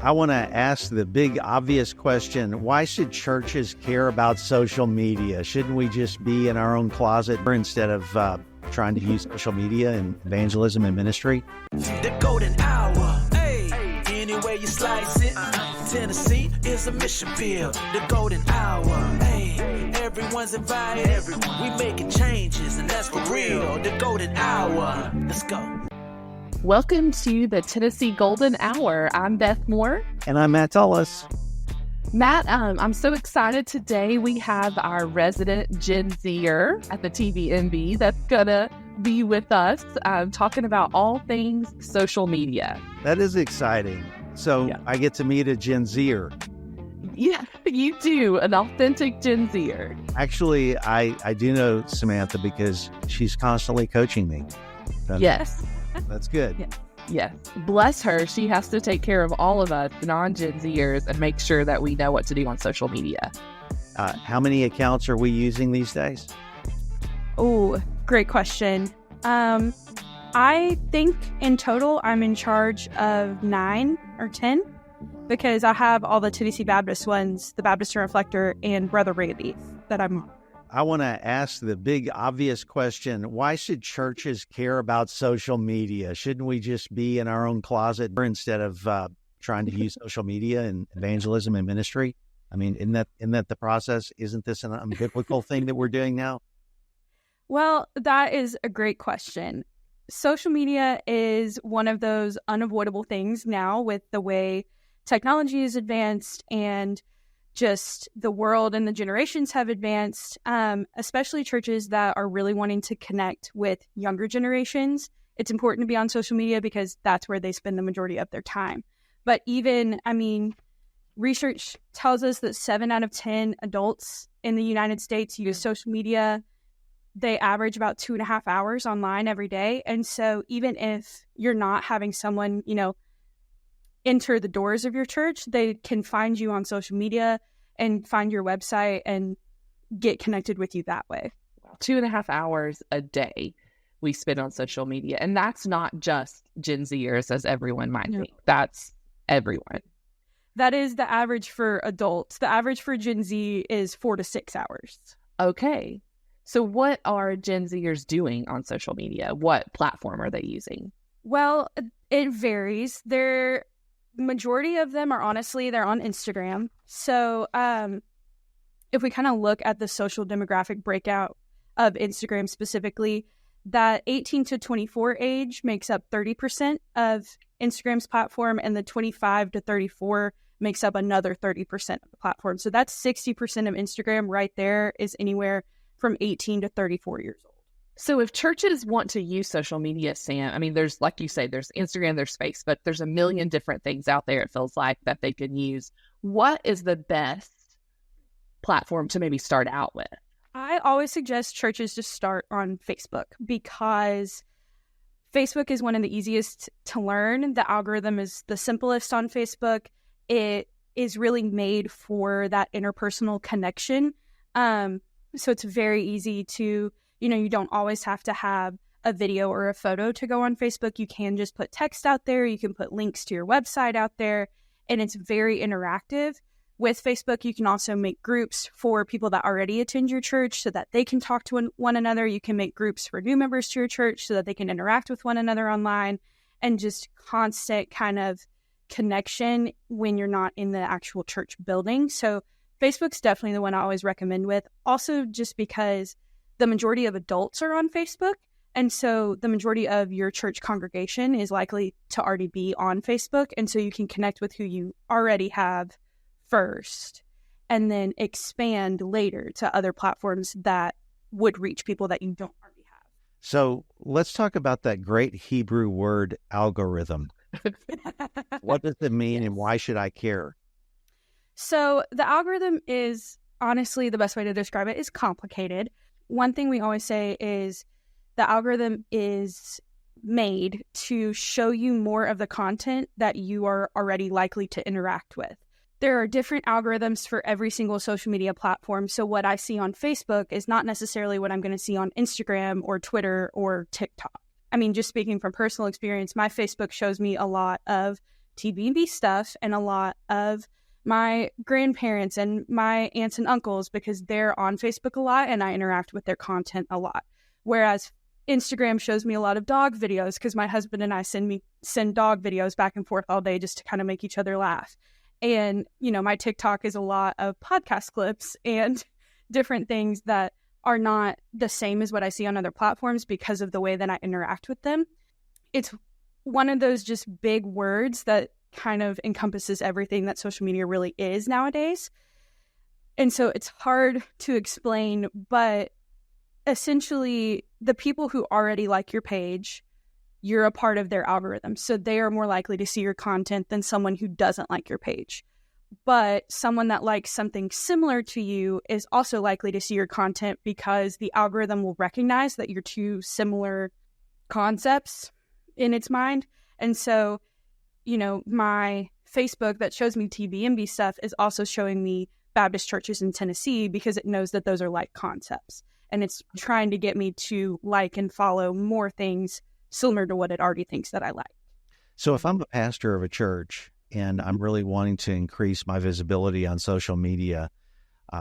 I want to ask the big obvious question, why should churches care about social media? Shouldn't we just be in our own closet instead of trying to use social media in evangelism and ministry? The golden hour, hey, anyway you slice it, Tennessee is a mission field. The golden hour, hey, everyone's invited, we making changes and that's for real. The golden hour, let's go. Welcome to the Tennessee Golden Hour. I'm Beth Moore. And I'm Matt Tullis. Matt, I'm so excited today. We have our resident Gen Zer at the TVMB that's going to be with us talking about all things social media. That is exciting. So yeah. I get to meet a Gen Zer. Yeah, you do. An authentic Gen Zer. Actually, I do know Samantha because she's constantly coaching me. Yes. That's good. Yes. Bless her. She has to take care of all of us non-Gen Zers and make sure that we know what to do on social media. How many accounts are we using these days? Oh, great question. I think in total I'm in charge of 9 or 10 because I have all the Tennessee Baptist ones, the Baptist Reflector, and Brother Rayleigh that I'm on. I want to ask the big obvious question, why should churches care about social media? Shouldn't we just be in our own closet instead of trying to use social media in evangelism and ministry? I mean, isn't that the process? Isn't this an unbiblical thing that we're doing now? Well, that is a great question. Social media is one of those unavoidable things now with the way technology is advanced and just the world and the generations have advanced, especially churches that are really wanting to connect with younger generations. It's important to be on social media because that's where they spend the majority of their time. But research tells us that 7 out of 10 adults in the United States use social media. They average about 2.5 hours online every day. And so even if you're not having someone, enter the doors of your church, they can find you on social media and find your website and get connected with you that way. 2.5 hours a day we spend on social media. And that's not just Gen Zers, as everyone might think. That's everyone. That is the average for adults. The average for Gen Z is 4 to 6 hours. Okay. So what are Gen Zers doing on social media? What platform are they using? Well, it varies. Majority of them are they're on Instagram. So if we kind of look at the social demographic breakout of Instagram specifically, that 18 to 24 age makes up 30% of Instagram's platform, and the 25 to 34 makes up another 30% of the platform. So that's 60% of Instagram right there is anywhere from 18 to 34 years old. So if churches want to use social media, Sam, I mean, there's, like you say, there's Instagram, there's Facebook, there's a million different things out there, it feels like, that they can use. What is the best platform to maybe start out with? I always suggest churches to start on Facebook because Facebook is one of the easiest to learn. The algorithm is the simplest on Facebook. It is really made for that interpersonal connection. So it's very easy to, you don't always have to have a video or a photo to go on Facebook. You can just put text out there. You can put links to your website out there, and it's very interactive. With Facebook, you can also make groups for people that already attend your church so that they can talk to one another. You can make groups for new members to your church so that they can interact with one another online, and just constant kind of connection when you're not in the actual church building. So Facebook's definitely the one I always recommend with. Also, just because the majority of adults are on Facebook. And so the majority of your church congregation is likely to already be on Facebook. And so you can connect with who you already have first and then expand later to other platforms that would reach people that you don't already have. So let's talk about that great Hebrew word algorithm. What does it mean and why should I care? So the algorithm is, honestly, the best way to describe it is complicated. One thing we always say is the algorithm is made to show you more of the content that you are already likely to interact with. There are different algorithms for every single social media platform. So what I see on Facebook is not necessarily what I'm going to see on Instagram or Twitter or TikTok. I mean, just speaking from personal experience, my Facebook shows me a lot of TB&B stuff and a lot of my grandparents and my aunts and uncles because they're on Facebook a lot and I interact with their content a lot. Whereas Instagram shows me a lot of dog videos because my husband and I send dog videos back and forth all day just to kind of make each other laugh. And, my TikTok is a lot of podcast clips and different things that are not the same as what I see on other platforms because of the way that I interact with them. It's one of those just big words that kind of encompasses everything that social media really is nowadays. And so it's hard to explain, but essentially the people who already like your page, you're a part of their algorithm. So they are more likely to see your content than someone who doesn't like your page. But someone that likes something similar to you is also likely to see your content because the algorithm will recognize that you're two similar concepts in its mind. And so, my Facebook that shows me TBMB stuff is also showing me Baptist churches in Tennessee because it knows that those are like concepts. And it's trying to get me to like and follow more things similar to what it already thinks that I like. So if I'm a pastor of a church and I'm really wanting to increase my visibility on social media,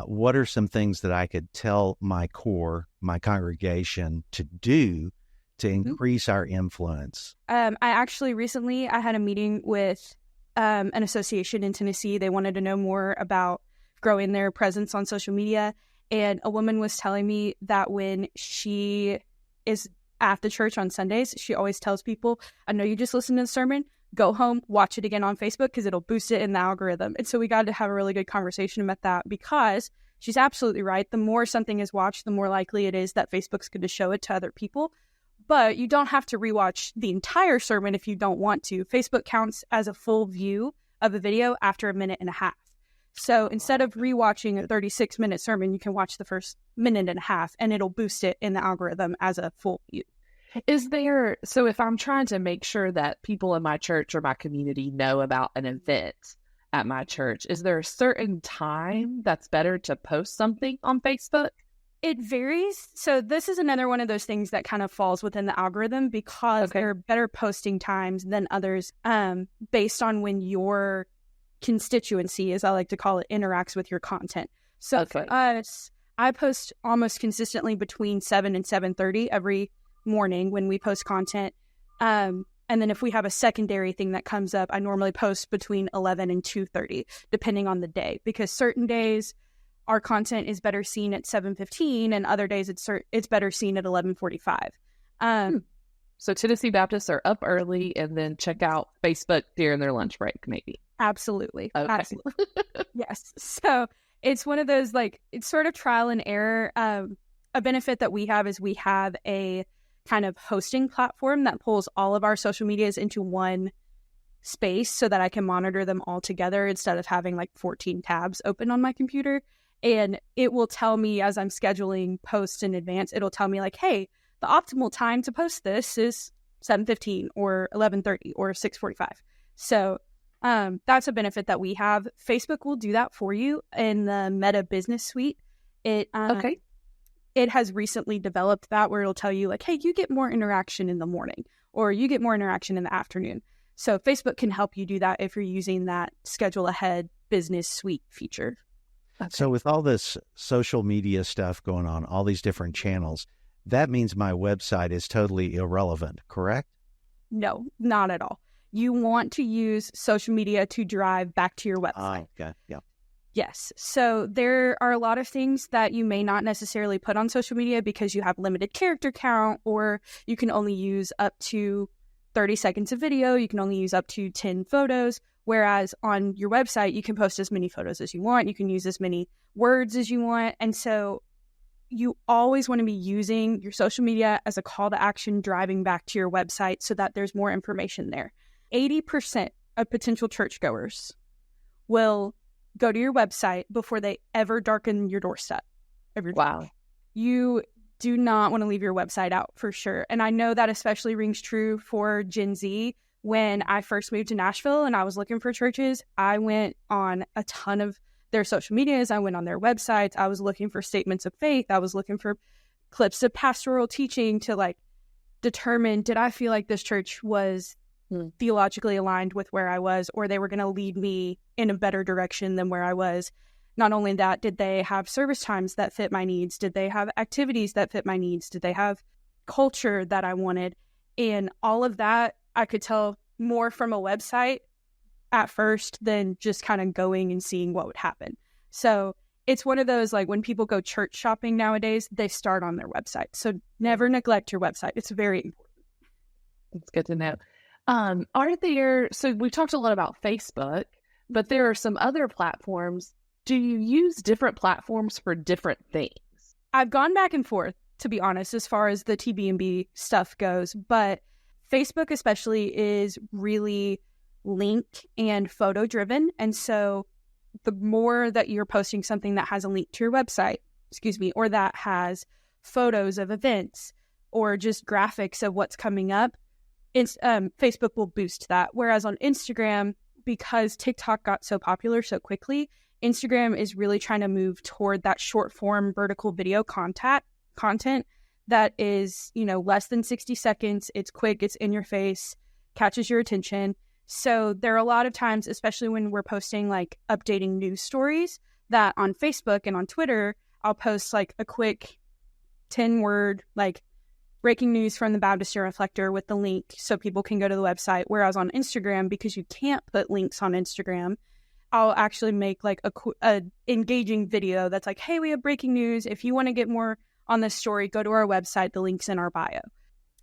what are some things that I could tell my congregation to do to increase our influence? I actually recently, I had a meeting with an association in Tennessee. They wanted to know more about growing their presence on social media. And a woman was telling me that when she is at the church on Sundays, she always tells people, I know you just listened to the sermon, go home, watch it again on Facebook because it'll boost it in the algorithm. And so we got to have a really good conversation about that because she's absolutely right. The more something is watched, the more likely it is that Facebook's going to show it to other people. But you don't have to rewatch the entire sermon if you don't want to. Facebook counts as a full view of a video after a minute and a half. So instead of rewatching a 36-minute sermon, you can watch the first minute and a half and it'll boost it in the algorithm as a full view. So if I'm trying to make sure that people in my church or my community know about an event at my church, is there a certain time that's better to post something on Facebook? It varies. So this is another one of those things that kind of falls within the algorithm because there are better posting times than others based on when your constituency, as I like to call it, interacts with your content. So for us, I post almost consistently between 7 and 7:30 every morning when we post content. And then if we have a secondary thing that comes up, I normally post between 11 and 2:30, depending on the day, because certain days our content is better seen at 7:15 and other days it's better seen at 11:45. So Tennessee Baptists are up early and then check out Facebook during their lunch break, maybe. Absolutely. Okay. Absolutely. Yes. So it's one of those, it's sort of trial and error. A benefit that we have is we have a kind of hosting platform that pulls all of our social medias into one space so that I can monitor them all together instead of having 14 tabs open on my computer. And it will tell me as I'm scheduling posts in advance, it'll tell me hey, the optimal time to post this is 7:15 or 11:30 or 6:45. So that's a benefit that we have. Facebook will do that for you in the Meta Business Suite. It has recently developed that where it'll tell you hey, you get more interaction in the morning or you get more interaction in the afternoon. So Facebook can help you do that if you're using that schedule ahead business suite feature. Okay. So with all this social media stuff going on, all these different channels, that means my website is totally irrelevant, correct? No, not at all. You want to use social media to drive back to your website. Okay, yeah. Yes. So there are a lot of things that you may not necessarily put on social media because you have limited character count, or you can only use up to 30 seconds of video. You can only use up to 10 photos. Whereas on your website, you can post as many photos as you want. You can use as many words as you want. And so you always want to be using your social media as a call to action, driving back to your website so that there's more information there. 80% of potential churchgoers will go to your website before they ever darken your doorstep. Wow. You do not want to leave your website out for sure. And I know that especially rings true for Gen Z. When I first moved to Nashville and I was looking for churches, I went on a ton of their social medias. I went on their websites. I was looking for statements of faith. I was looking for clips of pastoral teaching to determine, did I feel like this church was theologically aligned with where I was, or they were going to lead me in a better direction than where I was. Not only that, did they have service times that fit my needs? Did they have activities that fit my needs? Did they have culture that I wanted? And all of that, I could tell more from a website at first than just kind of going and seeing what would happen. So it's one of those, like, when people go church shopping nowadays, they start on their website. So never neglect your website. It's very important. It's good to know. So we've talked a lot about Facebook, but there are some other platforms. Do you use different platforms for different things? I've gone back and forth, to be honest, as far as the TB&B stuff goes, but Facebook especially is really link and photo driven. And so the more that you're posting something that has a link to your website, or that has photos of events or just graphics of what's coming up, Facebook will boost that. Whereas on Instagram, because TikTok got so popular so quickly, Instagram is really trying to move toward that short form vertical video content that is, less than 60 seconds. It's quick, it's in your face, catches your attention. So there are a lot of times, especially when we're posting like updating news stories, that on Facebook and on Twitter, I'll post like a quick 10-word, like, breaking news from the Baptist Reflector with the link so people can go to the website. Whereas on Instagram, because you can't put links on Instagram, I'll actually make like a engaging video that's like, hey, we have breaking news. If you want to get more on this story, go to our website. The link's in our bio.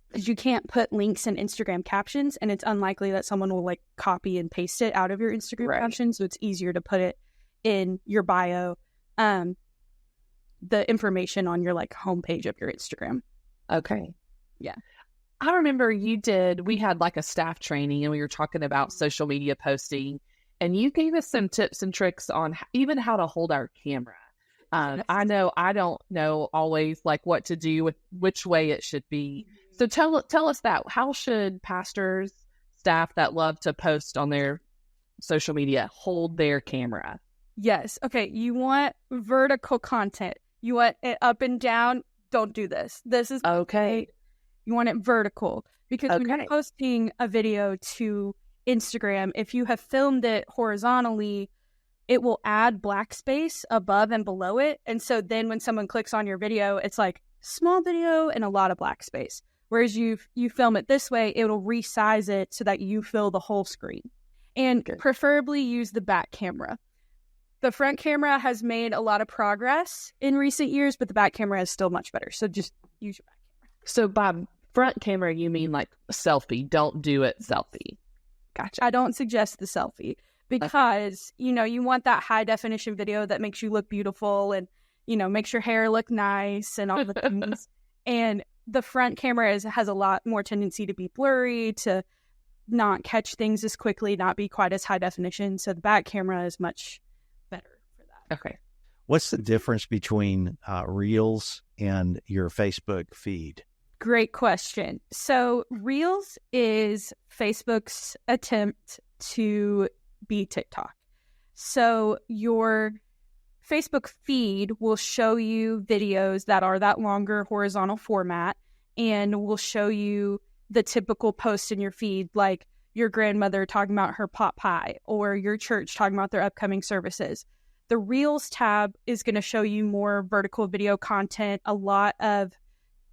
Because you can't put links in Instagram captions, and it's unlikely that someone will like copy and paste it out of your Instagram caption. So it's easier to put it in your bio, the information on your like homepage of your Instagram. Okay. Yeah. I remember we had like a staff training, and we were talking about social media posting, and you gave us some tips and tricks on even how to hold our camera. I know I don't know always like what to do with which way it should be. So tell us that. How should pastors, staff that love to post on their social media hold their camera? Yes. Okay. You want vertical content. You want it up and down. Don't do this. This is okay. You want it vertical, because when you're posting a video to Instagram, if you have filmed it horizontally, it will add black space above and below it. And so then when someone clicks on your video, it's like small video and a lot of black space. Whereas you film it this way, it'll resize it so that you fill the whole screen. And preferably use the back camera. The front camera has made a lot of progress in recent years, but the back camera is still much better. So just use your back camera. So by front camera, you mean like selfie. Don't do it selfie. Gotcha. I don't suggest the selfie because, you want that high definition video that makes you look beautiful and, makes your hair look nice and all the things. And the front camera has a lot more tendency to be blurry, to not catch things as quickly, not be quite as high definition. So the back camera is much better for that. Okay. What's the difference between Reels and your Facebook feed? Great question. So Reels is Facebook's attempt to be TikTok. So your Facebook feed will show you videos that are that longer horizontal format, and will show you the typical post in your feed, like your grandmother talking about her pot pie or your church talking about their upcoming services. The Reels tab is going to show you more vertical video content, a lot of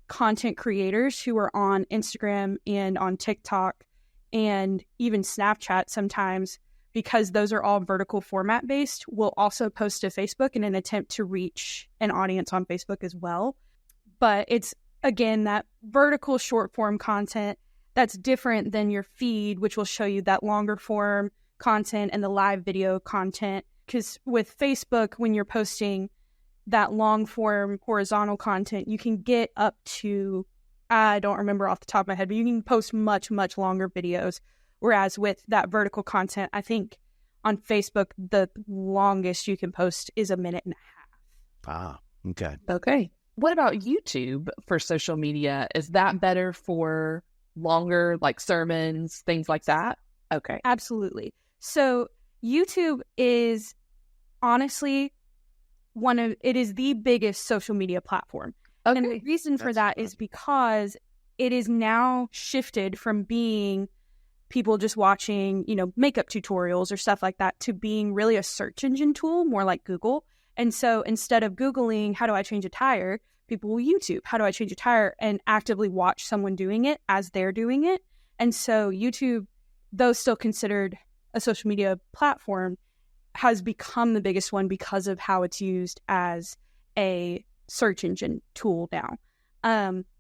content creators who are on Instagram and on TikTok and even Snapchat sometimes, because those are all vertical format based, will also post to Facebook in an attempt to reach an audience on Facebook as well. But it's, again, that vertical short form content that's different than your feed, which will show you that longer form content and the live video content. Because with Facebook, when you're posting that long form horizontal content, you can get up to, I don't remember off the top of my head, but you can post much, much longer videos. Whereas with that vertical content, I think on Facebook, the longest you can post is 1.5 minutes. Ah, okay. Okay. What about YouTube for social media? Is that better for longer, like sermons, things like that? Okay. Absolutely. So YouTube is honestly it is the biggest social media platform. Okay. And the reason for that is because it is now shifted from being people just watching, makeup tutorials or stuff like that to being really a search engine tool, more like Google. And so instead of Googling, how do I change a tire? People will YouTube, how do I change a tire? And actively watch someone doing it as they're doing it. And so YouTube, though still considered a social media platform, has become the biggest one because of how it's used as a search engine tool now.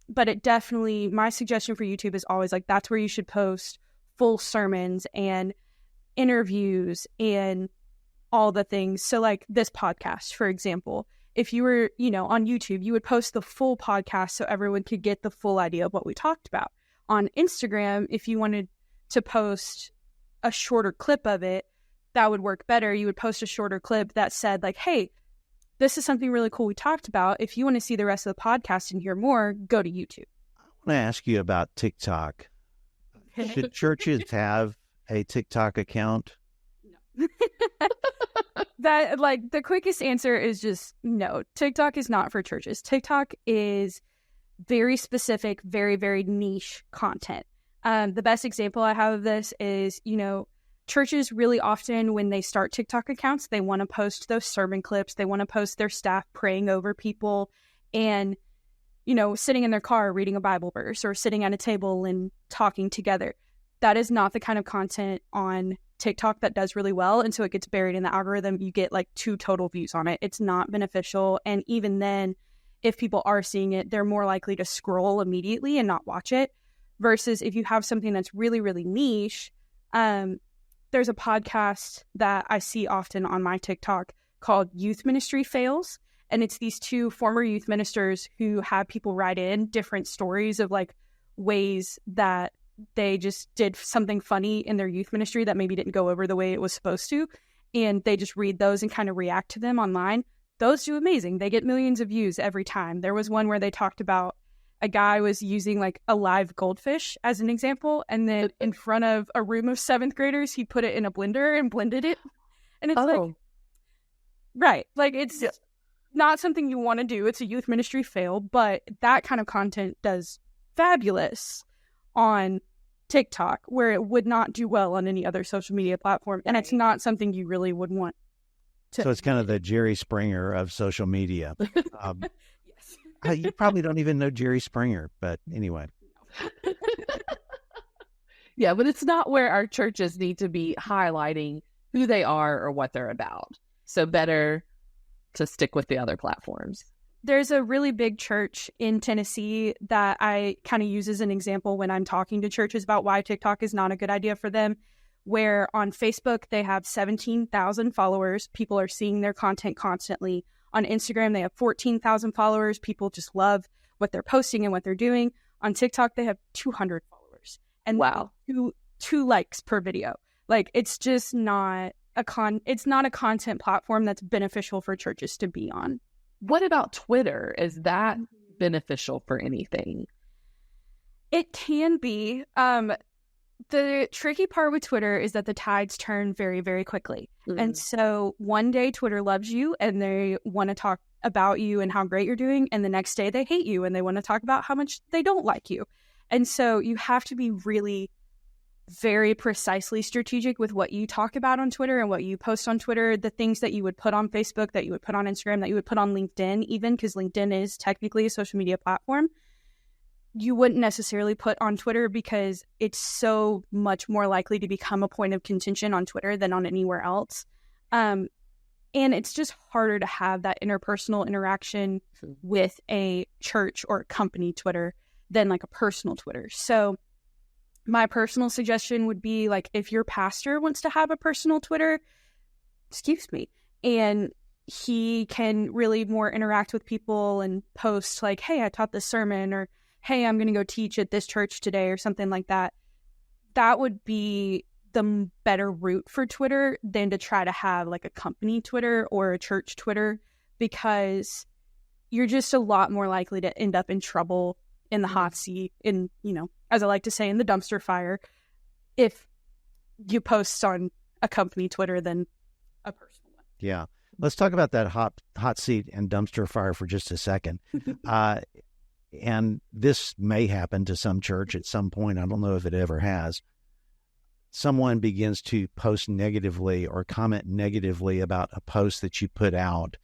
But it definitely, my suggestion for YouTube is always like, that's where you should post full sermons and interviews and all the things. So like this podcast, for example, if you were, on YouTube, you would post the full podcast so everyone could get the full idea of what we talked about. On Instagram, if you wanted to post a shorter clip of it, that would work better. You would post a shorter clip that said like, hey, this is something really cool we talked about. If you want to see the rest of the podcast and hear more, go to YouTube. I want to ask you about TikTok. Should churches have a TikTok account? No. That, like, the quickest answer is just no. TikTok is not for churches. TikTok is very specific, very, very niche content. The best example I have of this is, churches really often, when they start TikTok accounts, they want to post those sermon clips. They want to post their staff praying over people and, sitting in their car reading a Bible verse or sitting at a table and talking together. That is not the kind of content on TikTok that does really well. And so it gets buried in the algorithm. You get like 2 total views on it. It's not beneficial. And even then, if people are seeing it, they're more likely to scroll immediately and not watch it. Versus if you have something that's really, really niche, there's a podcast that I see often on my TikTok called Youth Ministry Fails. And it's these 2 former youth ministers who have people write in different stories of like ways that they just did something funny in their youth ministry that maybe didn't go over the way it was supposed to. And they just read those and kind of react to them online. Those do amazing. They get millions of views every time. There was one where they talked about a guy was using like a live goldfish as an example. And then in front of a room of 7th graders, he put it in a blender and blended it. And it's like, right. Like it's not something you want to do. It's a youth ministry fail, but that kind of content does fabulous on TikTok, where it would not do well on any other social media platform. And it's not something you really would want to. So it's kind of the Jerry Springer of social media. Yes. You probably don't even know Jerry Springer, but anyway. Yeah, but it's not where our churches need to be highlighting who they are or what they're about. So better to stick with the other platforms. There's a really big church in Tennessee that I kind of use as an example when I'm talking to churches about why TikTok is not a good idea for them, where on Facebook, they have 17,000 followers. People are seeing their content constantly. On Instagram, they have 14,000 followers. People just love what they're posting and what they're doing. On TikTok, they have 200 followers. And wow, two likes per video. Like, it's just not it's not a content platform that's beneficial for churches to be on. What about Twitter? Is that beneficial for anything? It can be. The tricky part with Twitter is that the tides turn very, very quickly. And so one day Twitter loves you and they want to talk about you and how great you're doing. And the next day they hate you and they want to talk about how much they don't like you. And so you have to be really very precisely strategic with what you talk about on Twitter and what you post on Twitter, the things that you would put on Facebook, that you would put on Instagram, that you would put on LinkedIn, even because LinkedIn is technically a social media platform. You wouldn't necessarily put on Twitter because it's so much more likely to become a point of contention on Twitter than on anywhere else. And it's just harder to have that interpersonal interaction with a church or a company Twitter than like a personal Twitter. So my personal suggestion would be like, if your pastor wants to have a personal Twitter, and he can really more interact with people and post like, hey, I taught this sermon, or hey, I'm going to go teach at this church today, or something like that. That would be the better route for Twitter than to try to have like a company Twitter or a church Twitter, because you're just a lot more likely to end up in trouble, in the hot seat, in, as I like to say, in the dumpster fire, if you post on a company Twitter than a personal one. Yeah. Let's talk about that hot seat and dumpster fire for just a second. And this may happen to some church at some point. I don't know if it ever has. someone begins to post negatively or comment negatively about a post that you put out,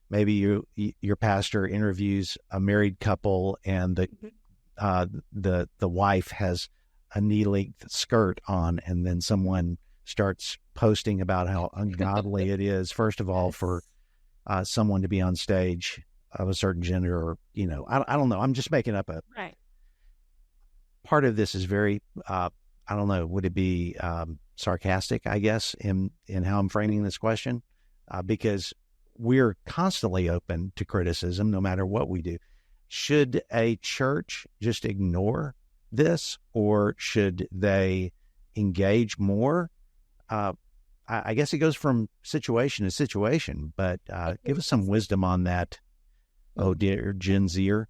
maybe your pastor interviews a married couple and the wife has a knee-length skirt on, and then someone starts posting about how ungodly it is, first of all, for someone to be on stage of a certain gender, or, I don't know. I'm just making up right. Part of this is very, I don't know, would it be sarcastic, I guess, in how I'm framing this question? Because we're constantly open to criticism no matter what we do. Should a church just ignore this, or should they engage more? I guess it goes from situation to situation, but give us some wisdom on that. Oh, dear Gen Zer.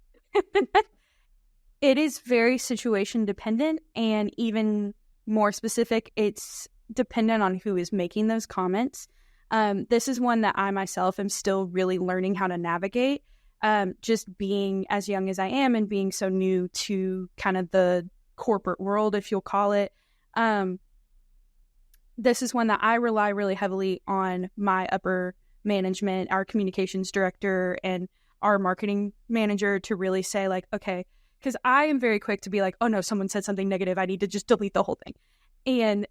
It is very situation dependent, and even more specific, it's dependent on who is making those comments. This is one that I myself am still really learning how to navigate, just being as young as I am and being so new to kind of the corporate world, if you'll call it. This is one that I rely really heavily on my upper management, our communications director, and our marketing manager to really say, like, okay, because I am very quick to be like, oh no, someone said something negative, I need to just delete the whole thing. And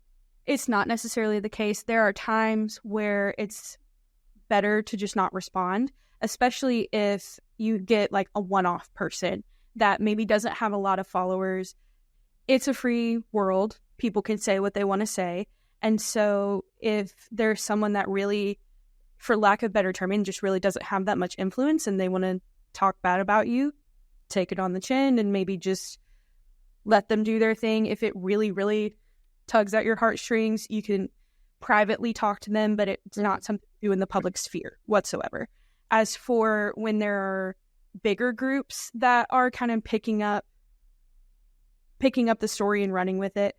it's not necessarily the case. There are times where it's better to just not respond, especially if you get like a one-off person that maybe doesn't have a lot of followers. It's a free world. People can say what they want to say. And so if there's someone that really, for lack of better term, just really doesn't have that much influence and they want to talk bad about you, take it on the chin and maybe just let them do their thing. If it really, really tugs at your heartstrings, you can privately talk to them, but it's not something to do in the public sphere whatsoever. As for when there are bigger groups that are kind of picking up the story and running with it,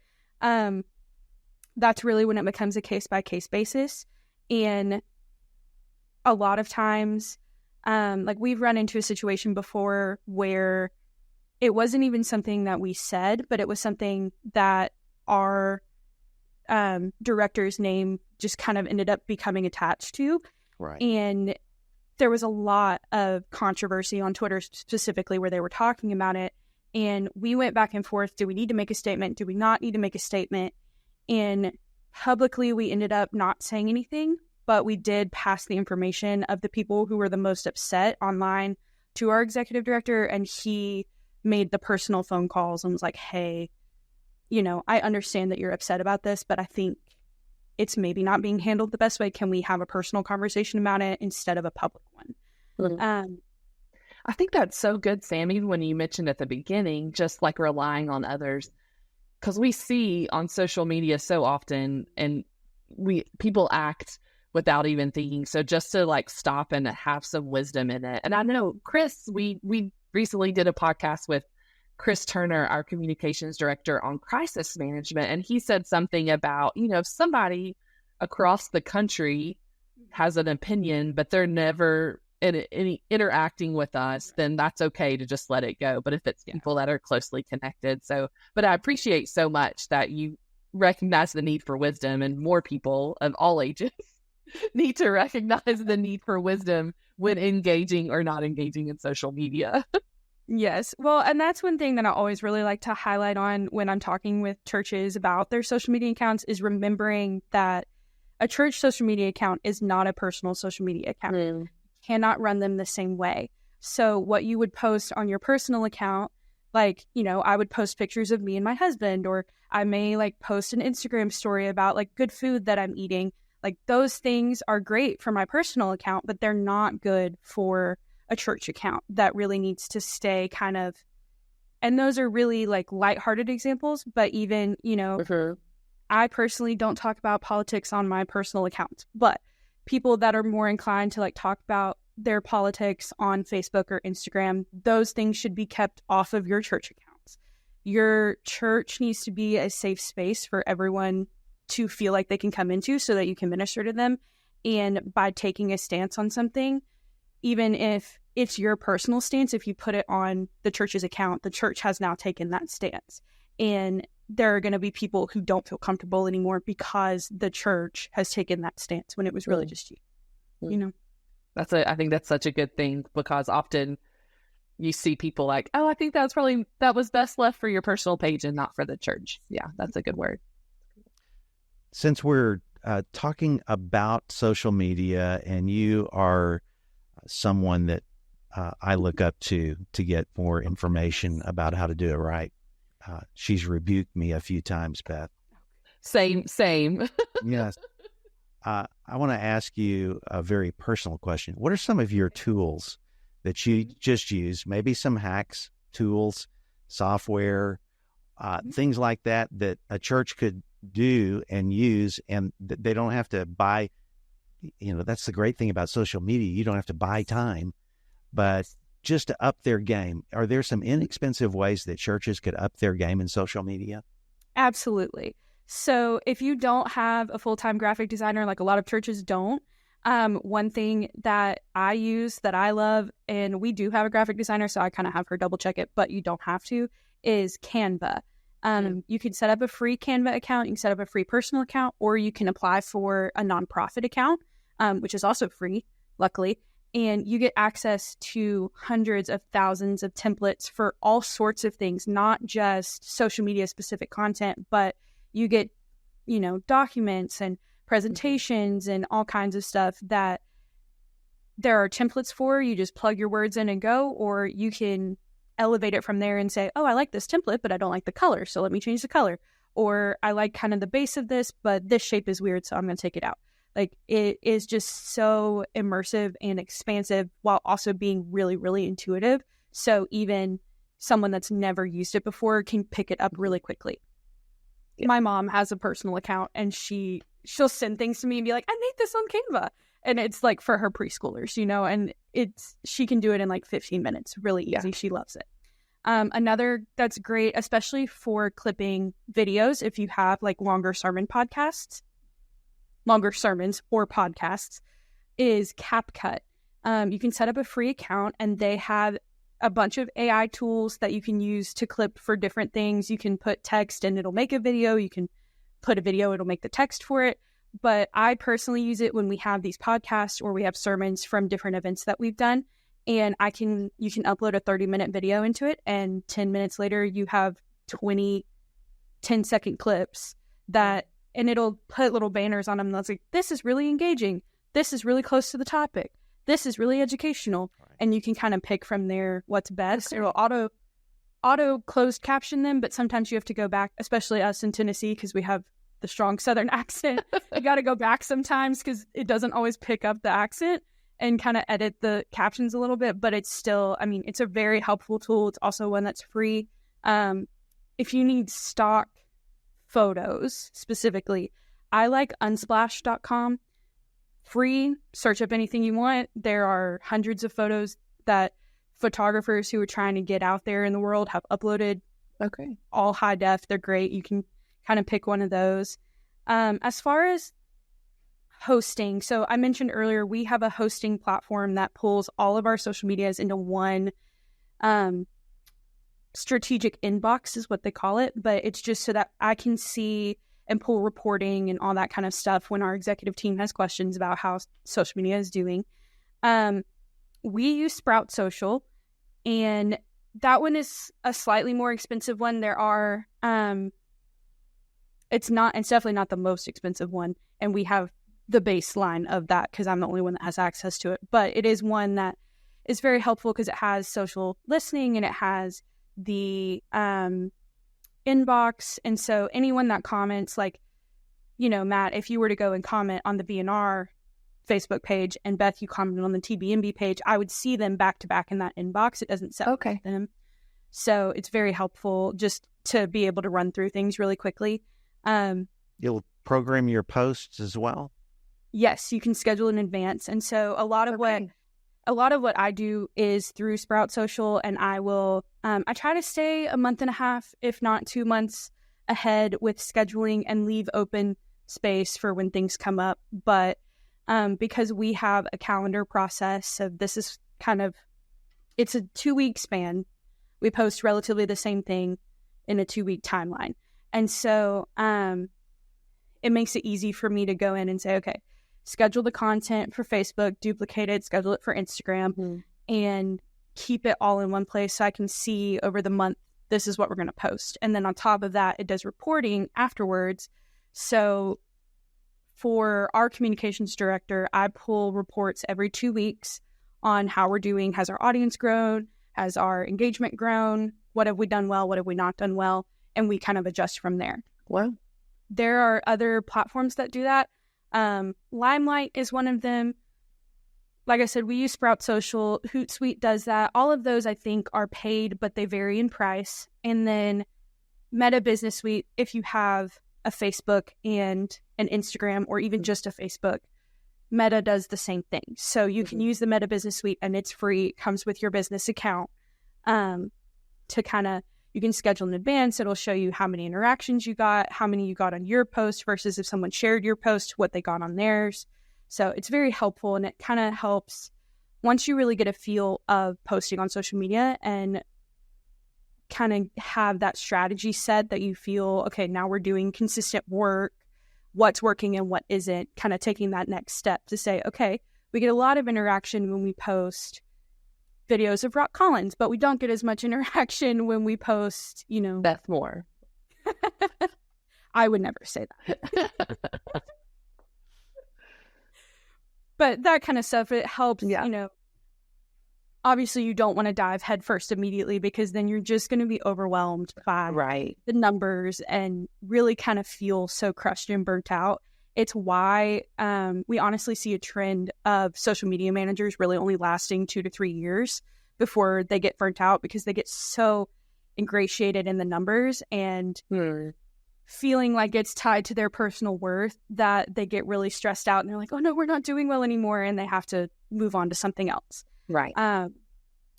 that's really when it becomes a case-by-case basis. And a lot of times, like we've run into a situation before where it wasn't even something that we said, but it was something that our director's name just kind of ended up becoming attached to. Right. And there was a lot of controversy on Twitter specifically where they were talking about it. And we went back and forth. Do we need to make a statement? Do we not need to make a statement? And publicly, we ended up not saying anything, but we did pass the information of the people who were the most upset online to our executive director. And he made the personal phone calls and was like, hey, I understand that you're upset about this, but I think it's maybe not being handled the best way. Can we have a personal conversation about it instead of a public one? Mm-hmm. I think that's so good, Sam, even when you mentioned at the beginning, just like relying on others, because we see on social media so often and people act without even thinking. So just to like stop and have some wisdom in it. And I know Chris, we recently did a podcast with Chris Turner, our communications director, on crisis management. And he said something about, if somebody across the country has an opinion, but they're never any interacting with us, then that's okay to just let it go. But if it's people that are closely connected. But I appreciate so much that you recognize the need for wisdom, and more people of all ages need to recognize the need for wisdom when engaging or not engaging in social media. Yes. Well, and that's one thing that I always really like to highlight on when I'm talking with churches about their social media accounts is remembering that a church social media account is not a personal social media account. You cannot run them the same way. So what you would post on your personal account, like, I would post pictures of me and my husband, or I may like post an Instagram story about like good food that I'm eating. Like those things are great for my personal account, but they're not good for a church account that really needs to stay kind of, and those are really like lighthearted examples, but even, I personally don't talk about politics on my personal account, but people that are more inclined to like talk about their politics on Facebook or Instagram, those things should be kept off of your church accounts. Your church needs to be a safe space for everyone to feel like they can come into so that you can minister to them. And by taking a stance on something, even if it's your personal stance, if you put it on the church's account, the church has now taken that stance. And there are going to be people who don't feel comfortable anymore because the church has taken that stance when it was really just you, you know? I think that's such a good thing, because often you see people like, oh, I think that was best left for your personal page and not for the church. Yeah, that's a good word. Since we're talking about social media, and you are someone that I look up to get more information about how to do it right. She's rebuked me a few times, Beth. Same. Yes. I want to ask you a very personal question. What are some of your tools that you just use? Maybe some hacks, tools, software, things like that a church could do and use, and they don't have to buy. That's the great thing about social media. You don't have to buy time, but just to up their game. Are there some inexpensive ways that churches could up their game in social media? Absolutely. So if you don't have a full-time graphic designer, like a lot of churches don't, one thing that I use that I love, and we do have a graphic designer, so I kind of have her double check it, but you don't have to, is Canva. You can set up a free Canva account, you can set up a free personal account, or you can apply for a nonprofit account, which is also free, luckily. And you get access to hundreds of thousands of templates for all sorts of things, not just social media specific content, but you get, documents and presentations and all kinds of stuff that there are templates for. You just plug your words in and go, or you can elevate it from there and say, oh, I like this template, but I don't like the color, so let me change the color. Or I like kind of the base of this, but this shape is weird, so I'm going to take it out. Like, it is just so immersive and expansive while also being really, really intuitive. So even someone that's never used it before can pick it up really quickly. Yeah. My mom has a personal account, and she'll send things to me and be like, I made this on Canva. And it's like for her preschoolers, and she can do it in like 15 minutes. Really easy. Yeah. She loves it. Another that's great, especially for clipping videos, if you have like longer sermons or podcasts, is CapCut. You can set up a free account, and they have a bunch of AI tools that you can use to clip for different things. You can put text and it'll make a video. You can put a video, it'll make the text for it. But I personally use it when we have these podcasts or we have sermons from different events that we've done. And you can upload a 30-minute video into it, and 10 minutes later you have 20 10-second clips and it'll put little banners on them that's like, this is really engaging, this is really close to the topic, this is really educational. Right. And you can kind of pick from there what's best. It'll auto closed caption them, but sometimes you have to go back, especially us in Tennessee, because we have the strong Southern accent. You got to go back sometimes because it doesn't always pick up the accent, and kind of edit the captions a little bit. But it's still, it's a very helpful tool. It's also one that's free. If you need stock photos specifically, I like unsplash.com. Free, search up anything you want. There are hundreds of photos that photographers who are trying to get out there in the world have uploaded. Okay. All high def. They're great. You can kind of pick one of those. As far as hosting, so I mentioned earlier, we have a hosting platform that pulls all of our social medias into one strategic inbox is what they call it, but it's just so that I can see and pull reporting and all that kind of stuff when our executive team has questions about how social media is doing. We use Sprout Social, and that one is a slightly more expensive one. There are it's definitely not the most expensive one, and we have the baseline of that because I'm the only one that has access to it, but it is one that is very helpful because it has social listening and it has the inbox. And so anyone that comments, like, Matt, if you were to go and comment on the BNR Facebook page, and Beth, you commented on the TBNB page, I would see them back to back in that inbox. It doesn't separate them. So it's very helpful just to be able to run through things really quickly. You'll program your posts as well? Yes, you can schedule in advance. And so a lot of what I do is through Sprout Social, and I will I try to stay a month and a half, if not 2 months ahead with scheduling and leave open space for when things come up. But because we have a calendar process, so this is it's a 2-week span. We post relatively the same thing in a 2-week timeline. And so it makes it easy for me to go in and say, okay, schedule the content for Facebook, duplicate it, schedule it for Instagram, and keep it all in one place so I can see over the month, this is what we're going to post. And then on top of that, it does reporting afterwards. So for our communications director, I pull reports every 2 weeks on how we're doing. Has our audience grown? Has our engagement grown? What have we done well? What have we not done well? And we kind of adjust from there. Wow. There are other platforms that do that. Limelight is one of them. Like I said, we use Sprout Social. Hootsuite does that. All of those, I think, are paid, but they vary in price. And then Meta Business Suite, if you have a Facebook and an Instagram, or even just a Facebook, Meta does the same thing. So you can use the Meta Business Suite, and it's free. It comes with your business account to kind of, you can schedule in advance. It'll show you how many interactions you got, how many you got on your post versus if someone shared your post, what they got on theirs. So it's very helpful, and it kind of helps once you really get a feel of posting on social media and kind of have that strategy set that you feel, okay, now we're doing consistent work, what's working and what isn't, kind of taking that next step to say, okay, we get a lot of interaction when we post videos of Rock Collins, but we don't get as much interaction when we post, Beth Moore. I would never say that. But that kind of stuff, it helps, obviously you don't want to dive headfirst immediately, because then you're just going to be overwhelmed by the numbers and really kind of feel so crushed and burnt out. It's why we honestly see a trend of social media managers really only lasting 2 to 3 years before they get burnt out, because they get so ingratiated in the numbers and feeling like it's tied to their personal worth that they get really stressed out and they're like, oh no, we're not doing well anymore, and they have to move on to something else. Right.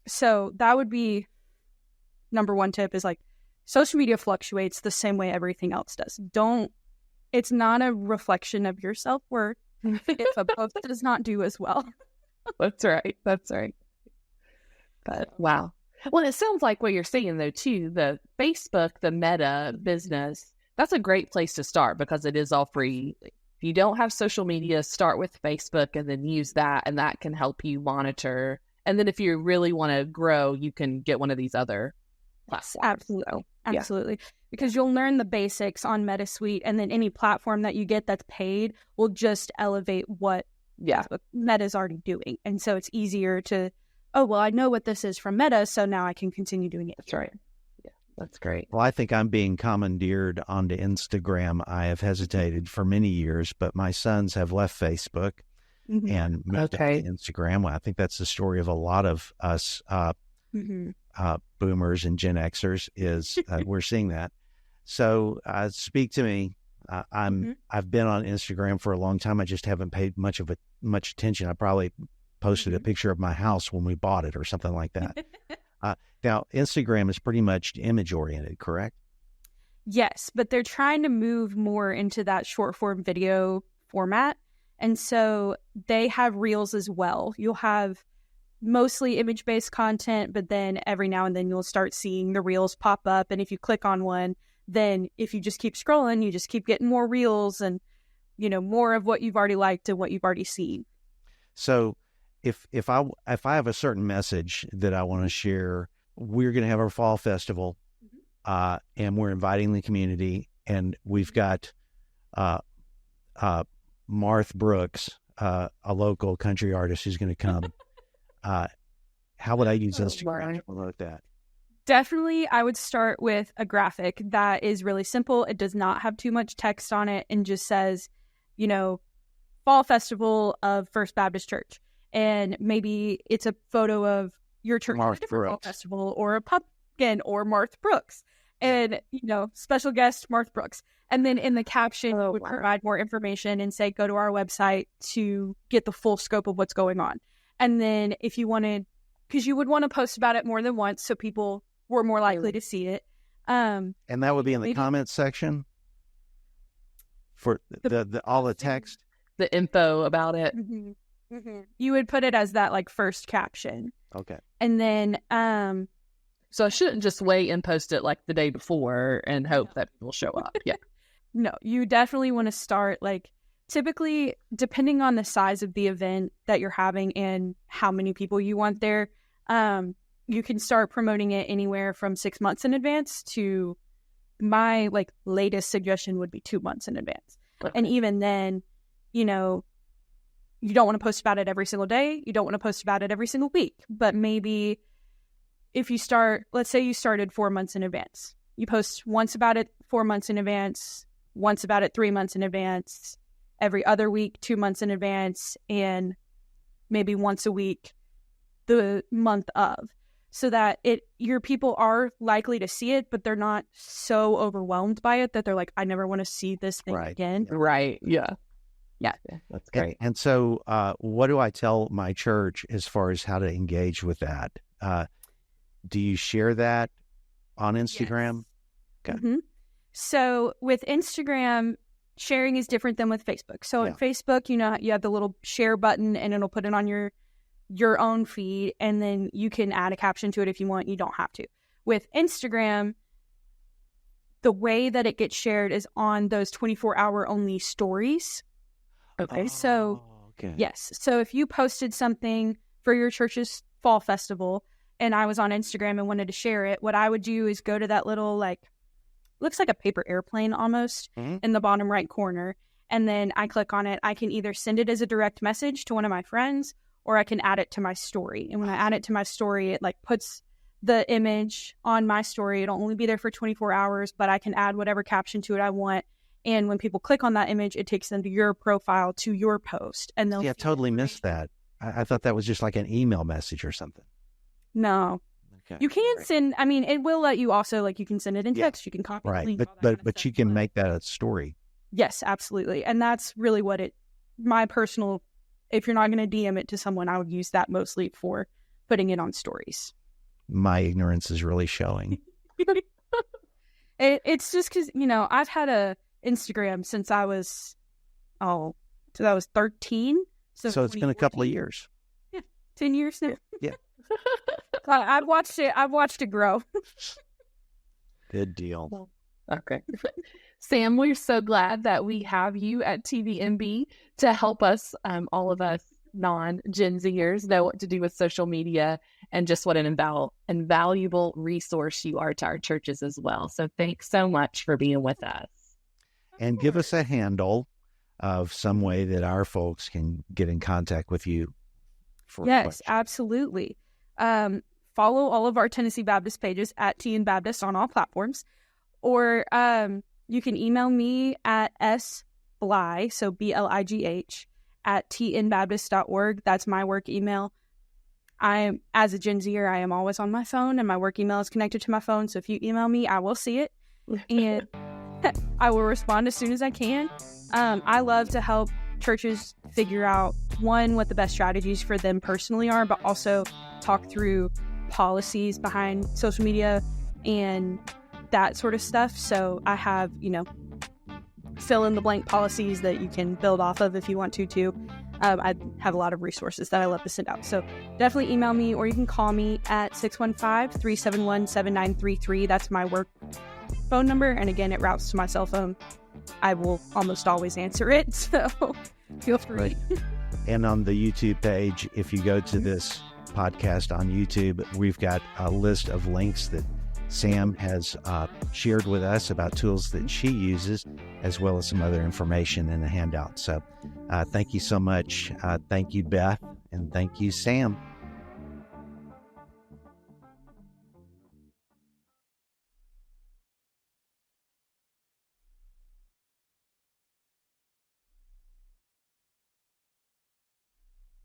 So that would be number one tip, is like, social media fluctuates the same way everything else does. It's not a reflection of your self-worth if a post does not do as well. That's right. But wow. Well, it sounds like what you're saying though too, the Facebook, the Meta business, that's a great place to start because it is all free. If you don't have social media, start with Facebook and then use that, and that can help you monitor. And then if you really want to grow, you can get one of these other platforms. Absolutely. Because you'll learn the basics on Meta Suite, and then any platform that you get that's paid will just elevate what Meta's already doing. And so it's easier to, oh, well, I know what this is from Meta, so now I can continue doing it. That's right. Yeah, that's great. Well, I think I'm being commandeered onto Instagram. I have hesitated for many years, but my sons have left Facebook and moved to Instagram. Well, I think that's the story of a lot of us boomers and Gen Xers is we're seeing that. So speak to me. I've been on Instagram for a long time. I just haven't paid much attention. I probably posted a picture of my house when we bought it or something like that. Now, Instagram is pretty much image oriented, correct? Yes, but they're trying to move more into that short form video format. And so they have Reels as well. You'll have mostly image-based content, but then every now and then you'll start seeing the Reels pop up. And if you click on one, then if you just keep scrolling, you just keep getting more Reels and, more of what you've already liked and what you've already seen. So if I have a certain message that I want to share, we're going to have our fall festival, and we're inviting the community, and we've got Marth Brooks, a local country artist who's going to come. How would I use Instagram to promote that? Definitely, I would start with a graphic that is really simple. It does not have too much text on it and just says, Fall Festival of First Baptist Church. And maybe it's a photo of your church at a different fall festival, or a pumpkin, or Marth Brooks. And, special guest Marth Brooks. And then in the caption, would provide more information and say, go to our website to get the full scope of what's going on. And then if you wanted, because you would want to post about it more than once so people were more likely to see it. And that would be in the comments section for all the text? The info about it. You would put it as that first caption. Okay. And then So I shouldn't just wait and post it like the day before and hope that people show up. Yeah. No, you definitely want to start, like, typically, depending on the size of the event that you're having and how many people you want there, you can start promoting it anywhere from 6 months in advance to my, like, latest suggestion would be 2 months in advance. Okay. And even then, you know, you don't want to post about it every single day. You don't want to post about it every single week. But maybe if you start, let's say you started 4 months in advance. You post once about it 4 months in advance, once about it 3 months in advance, every other week 2 months in advance, and maybe once a week the month of, so that your people are likely to see it, but they're not so overwhelmed by it that they're like, I never want to see this thing again. Right. Yeah. Yeah. That's great. And so what do I tell my church as far as how to engage with that? Do you share that on Instagram? Yes. Okay. Mm-hmm. So with Instagram, sharing is different than with Facebook. So on Facebook, you know, you have the little share button and it'll put it on your own feed, and then you can add a caption to it if you want. You don't have to. With Instagram, the way that it gets shared is on those 24-hour only stories. Okay. Yes. So if you posted something for your church's fall festival and I was on Instagram and wanted to share it, what I would do is go to that little, like, looks like a paper airplane almost in the bottom right corner. And then I click on it. I can either send it as a direct message to one of my friends, or I can add it to my story. And when I add it to my story, it, like, puts the image on my story. It'll only be there for 24 hours, but I can add whatever caption to it I want. And when people click on that image, it takes them to your profile, to your post. And they'll I totally missed that. I thought that was just like an email message or something. No. Okay. You can send, I mean, it will let you also, like, you can send it in text, you can copy the link, but you can make that a story. Yes, absolutely. And that's really what my personal, if you're not going to DM it to someone, I would use that mostly for putting it on stories. My ignorance is really showing. It's just because, you know, I've had a Instagram since I was 13. So it's been a couple of years. Yeah, 10 years now. Yeah. I've watched it grow. Good deal. Okay. Sam, we're so glad that we have you at TVMB to help us, all of us non-Gen Zers, know what to do with social media and just what an invaluable resource you are to our churches as well. So thanks so much for being with us. And give us a handle of some way that our folks can get in contact with you. Yes, absolutely. Follow all of our Tennessee Baptist pages at TN Baptist on all platforms, or you can email me at sbligh, so BLIGH, at tnbaptist.org. That's my work email. As a Gen Zer, I am always on my phone, and my work email is connected to my phone. So if you email me, I will see it, and I will respond as soon as I can. I love to help churches figure out, one, what the best strategies for them personally are, but also talk through policies behind social media and that sort of stuff. So I have, you know, fill in the blank policies that you can build off of if you want to too. I have a lot of resources that I love to send out. So definitely email me, or you can call me at 615-371-7933. That's my work phone number. And again, it routes to my cell phone. I will almost always answer it. So feel free. Right. And on the YouTube page, if you go to this podcast on YouTube, we've got a list of links that Sam has shared with us about tools that she uses, as well as some other information in the handout. So thank you so much. Thank you, Beth, and thank you, Sam.